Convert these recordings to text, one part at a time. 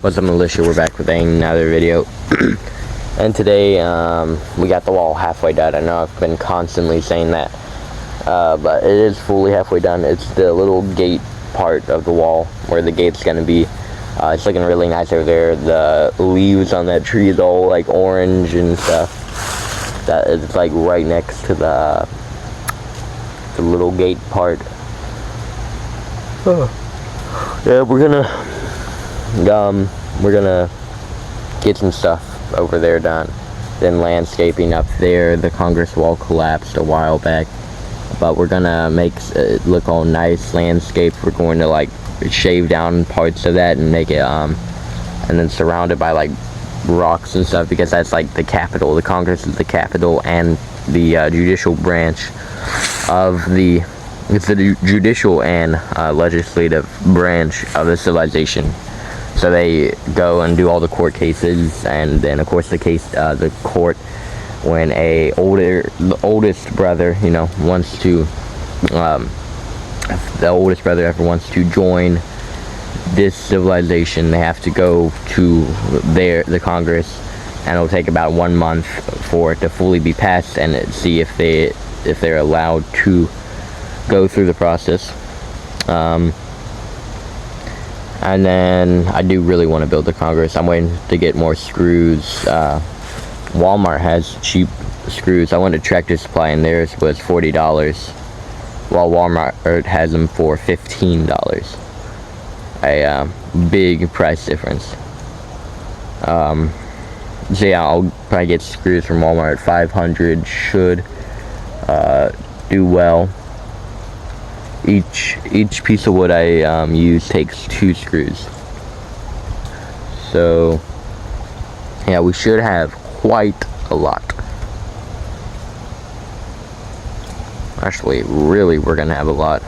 What's up, militia? We're back with another video. And today we got the wall halfway done. I know I've been constantly saying that, but it is fully halfway done. It's the little gate part of the wall where the gate's gonna be. It's looking really nice over there. The leaves on that tree is all like orange and stuff. That is like right next to the little gate part. Yeah, we're gonna get some stuff over there done. Then landscaping up there. The Congress wall collapsed a while back, but we're gonna make it look all nice landscape. We're going to like shave down parts of that and make it and then surround it by like rocks and stuff, because that's like the capital. The Congress is the capital and the judicial branch of the judicial and legislative branch of the civilization. So they go and do all the court cases, and then of course the court, when the oldest brother, wants to, if the oldest brother ever wants to join this civilization, they have to go to the Congress, and it'll take about 1 month for it to fully be passed, and see if they're allowed to go through the process. And then I do really want to build the Congress. I'm waiting to get more screws. Walmart has cheap screws. I went to Tractor Supply and theirs was $40, while Walmart has them for $15. A big price difference. So yeah, I'll probably get screws from Walmart. 500 should do well. Each piece of wood I use takes 2 screws. So yeah, we should have quite a lot. Actually, really, we're gonna have a lot,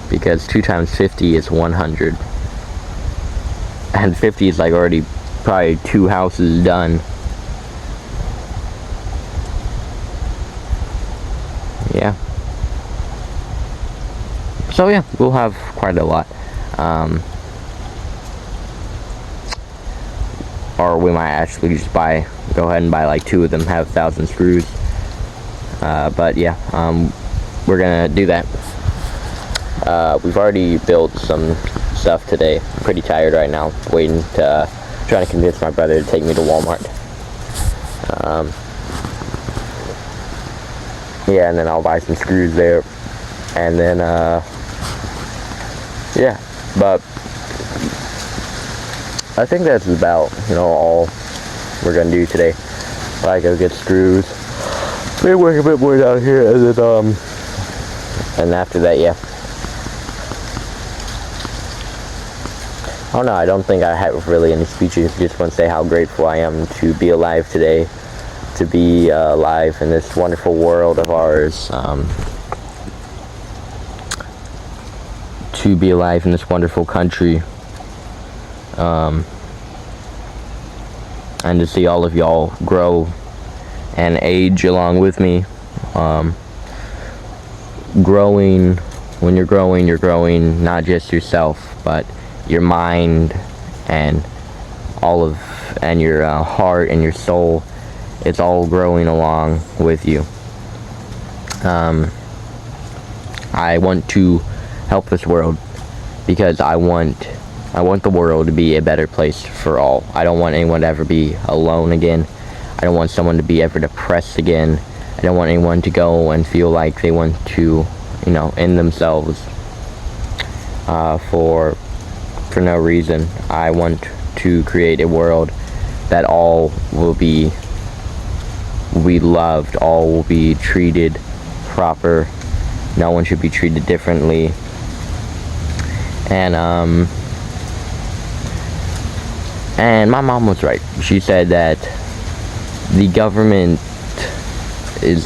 because 2 times 50 is 100, and 50 is like already probably 2 houses done. Yeah. So yeah, we'll have quite a lot. Or we might actually just go ahead and buy like 2 of them, have 1,000 screws. But yeah, we're gonna do that. We've already built some stuff today. I'm pretty tired right now, trying to convince my brother to take me to Walmart. Yeah, and then I'll buy some screws there, and then yeah, but I think that's about all we're gonna do today. I go get screws, maybe work a bit more down here, and then and after that, yeah. Oh no, I don't think I have really any speeches. Just want to say how grateful I am to be alive today, to be alive in this wonderful world of ours. To be alive in this wonderful country, and to see all of y'all grow and age along with me. Growing, when you're growing not just yourself, but your mind and your heart and your soul. It's all growing along with you. I want to help this world, because I want the world to be a better place for all. I don't want anyone to ever be alone again. I don't want someone to be ever depressed again. I don't want anyone to go and feel like they want to, end themselves for no reason. I want to create a world that all will be loved, all will be treated proper. No one should be treated differently. And my mom was right. She said that the government is,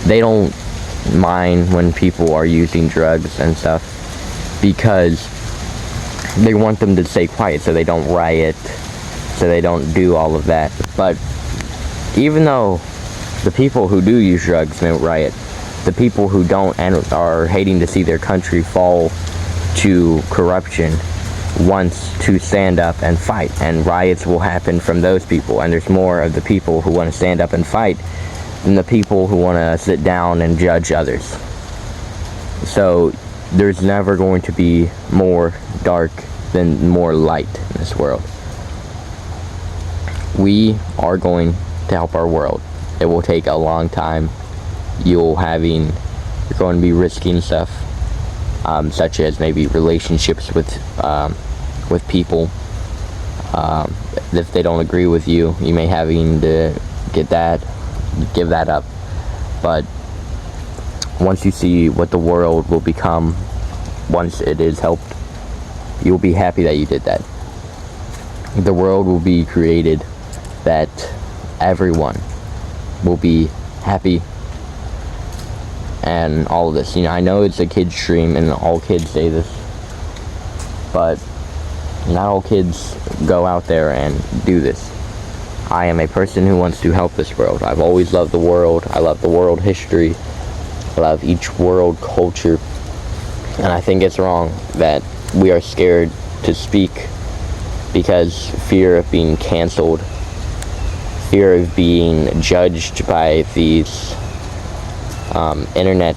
they don't mind when people are using drugs and stuff, because they want them to stay quiet so they don't riot, so they don't do all of that. But even though the people who do use drugs may riot, the people who don't and are hating to see their country fall to corruption, wants to stand up and fight, and riots will happen from those people, and there's more of the people who want to stand up and fight than the people who want to sit down and judge others. So there's never going to be more dark than more light in this world. We are going to help our world. It will take a long time. You're going to be risking stuff, such as maybe relationships with people. If they don't agree with you, you may having to give that up. But once you see what the world will become, once it is helped, you'll be happy that you did that. The world will be created that everyone will be happy, and all of this. I know it's a kid's dream and all kids say this, but not all kids go out there and do this. I am a person who wants to help this world. I've always loved the world. I love the world history. I love each world culture. And I think it's wrong that we are scared to speak because fear of being canceled, fear of being judged by these internet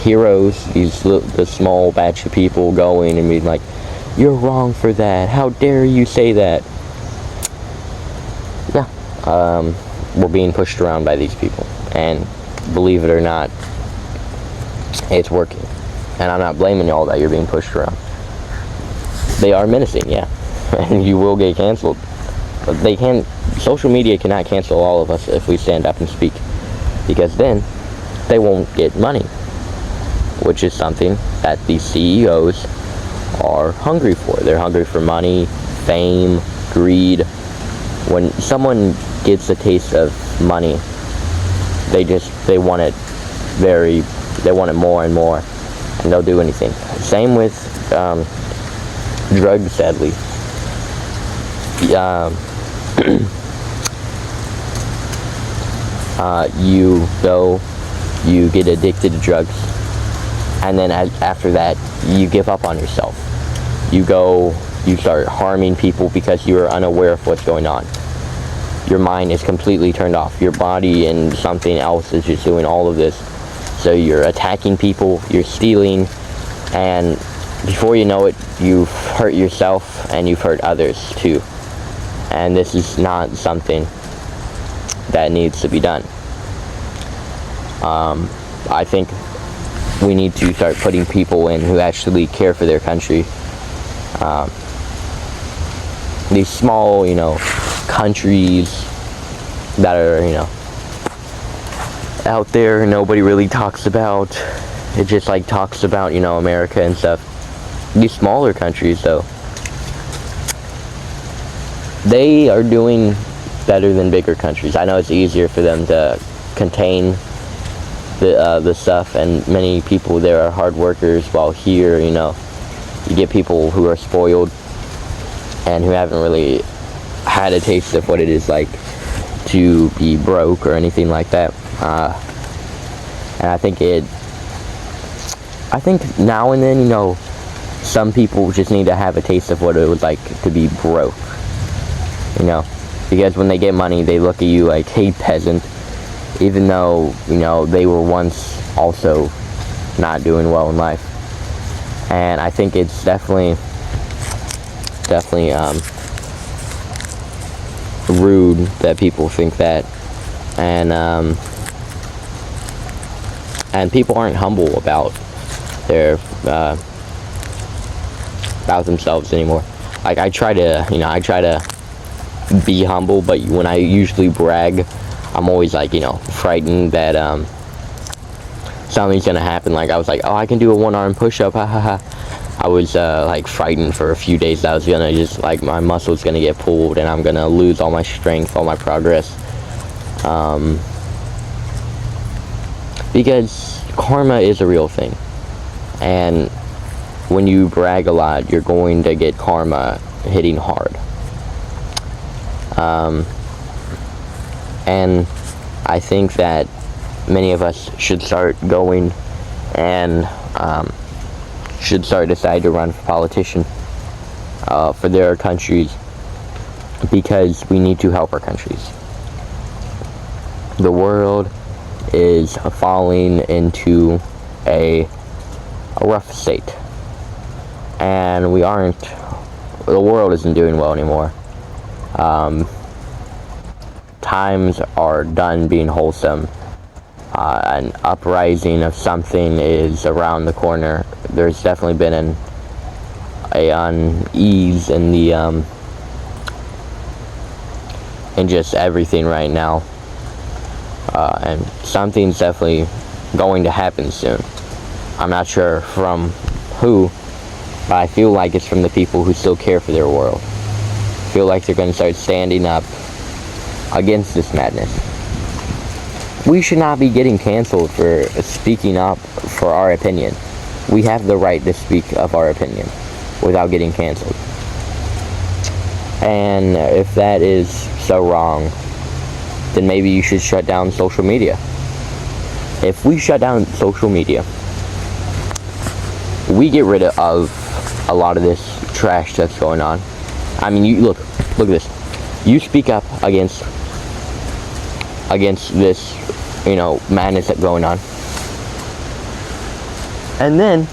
heroes, the small batch of people going and being like, "You're wrong for that. How dare you say that?" Yeah, we're being pushed around by these people, and believe it or not, it's working. And I'm not blaming y'all that you're being pushed around. They are menacing, yeah, and you will get canceled. But social media cannot cancel all of us if we stand up and speak, because then they won't get money, which is something that these CEOs are hungry for. They're hungry for money, fame, greed. When someone gets a taste of money, they want it more and more, and they'll do anything. Same with drugs, sadly. You get addicted to drugs, and then after that, you give up on yourself. You start harming people because you are unaware of what's going on. Your mind is completely turned off. Your body and something else is just doing all of this. So you're attacking people, you're stealing, and before you know it, you've hurt yourself and you've hurt others too. And this is not something that needs to be done. I think we need to start putting people in who actually care for their country. These small, countries that are, out there, nobody really talks about. It just talks about, America and stuff. These smaller countries, though, they are doing better than bigger countries. I know it's easier for them to contain the stuff, and many people there are hard workers, while here, you get people who are spoiled and who haven't really had a taste of what it is like to be broke or anything like that. And I think now and then, some people just need to have a taste of what it was like to be broke, because when they get money, they look at you like, "Hey, peasant," even though, they were once also not doing well in life. And I think it's definitely rude that people think that, and people aren't humble about themselves anymore. I try to be humble, but when I usually brag, I'm always frightened that something's gonna happen. I was like, "Oh, I can do a one-arm push-up, ha ha ha." I was frightened for a few days that I was gonna just my muscles gonna get pulled and I'm gonna lose all my strength, all my progress, because karma is a real thing, and when you brag a lot, you're going to get karma hitting hard. And I think that many of us should start going and should start decide to run for politician. for their countries, because we need to help our countries. The world is falling into a rough state, and the world isn't doing well anymore. Times are done being wholesome. An uprising of something is around the corner. There's definitely been an unease in the in just everything right now, and something's definitely going to happen soon. I'm not sure from who, but I feel like it's from the people who still care for their world. I feel like they're going to start standing up against this madness. We should not be getting canceled for speaking up for our opinion. We have the right to speak of our opinion without getting canceled. And if that is so wrong, then maybe you should shut down social media. If we shut down social media, we get rid of a lot of this trash that's going on. I mean, you look at this. You speak up against this, madness that's going on, and then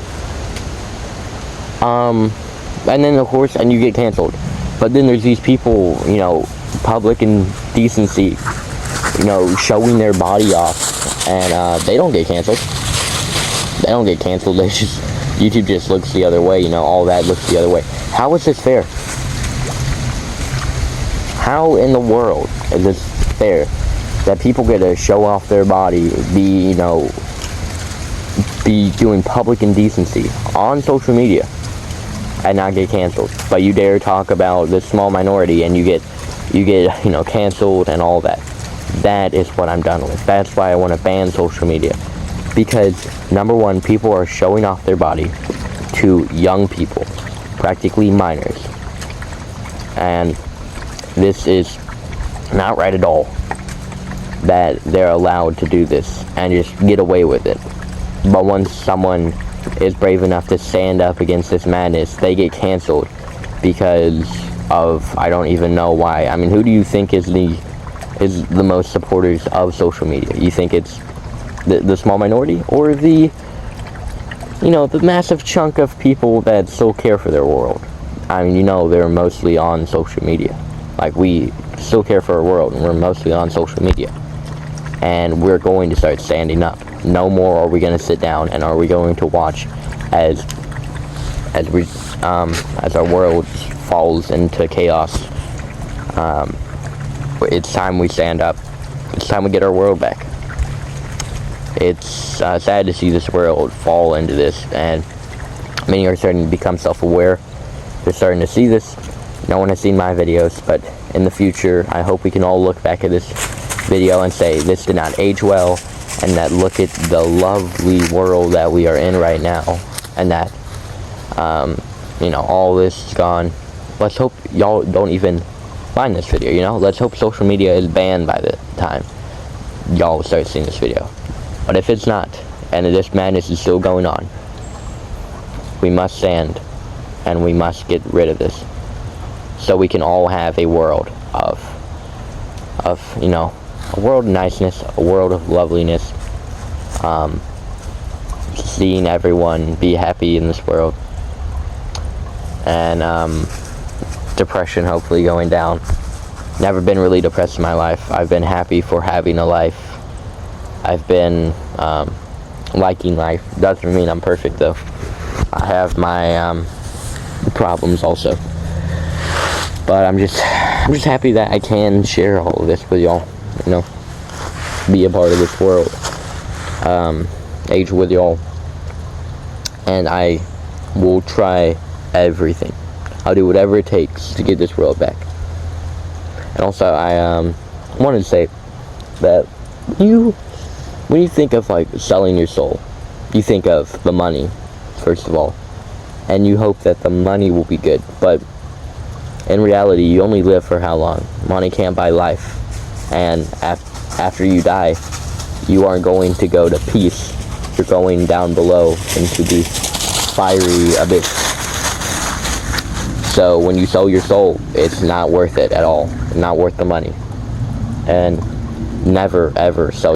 of course, and you get canceled. But then there's these people, public indecency, showing their body off, and they don't get canceled. They don't get canceled. YouTube just looks the other way. All that looks the other way. How is this fair? How in the world is this fair that people get to show off their body, be doing public indecency on social media and not get canceled? But you dare talk about this small minority and you get canceled and all that. That is what I'm done with. That's why I want to ban social media. Because, number one, people are showing off their body to young people, practically minors. And this is not right at all that they're allowed to do this and just get away with it. But once someone is brave enough to stand up against this madness, they get canceled because of, I don't even know why. I mean, who do you think is the most supporters of social media? You think it's the small minority, or the massive chunk of people that still care for their world? I mean, they're mostly on social media. Like, we still care for our world, and we're mostly on social media. And we're going to start standing up. No more are we going to sit down, and are we going to watch as our world falls into chaos. It's time we stand up. It's time we get our world back. It's sad to see this world fall into this, and many are starting to become self-aware. They're starting to see this. No one has seen my videos, but in the future, I hope we can all look back at this video and say, this did not age well, and that look at the lovely world that we are in right now, and that, all this is gone. Let's hope y'all don't even find this video, Let's hope social media is banned by the time y'all start seeing this video. But if it's not, and this madness is still going on, we must stand, and we must get rid of this, so we can all have a world of a world of niceness, a world of loveliness, seeing everyone be happy in this world, and depression hopefully going down. Never been really depressed in my life. I've been happy for having a life. I've been liking life. Doesn't mean I'm perfect though. I have my problems also. But I'm just happy that I can share all of this with y'all. Be a part of this world. Age with y'all. And I will try everything. I'll do whatever it takes to get this world back. And also, I wanted to say that when you think of selling your soul, you think of the money, first of all, and you hope that the money will be good. But in reality, you only live for how long? Money can't buy life, and after you die, you aren't going to go to peace. You're going down below into the fiery abyss. So when you sell your soul, it's not worth it at all. Not worth the money. And never ever sell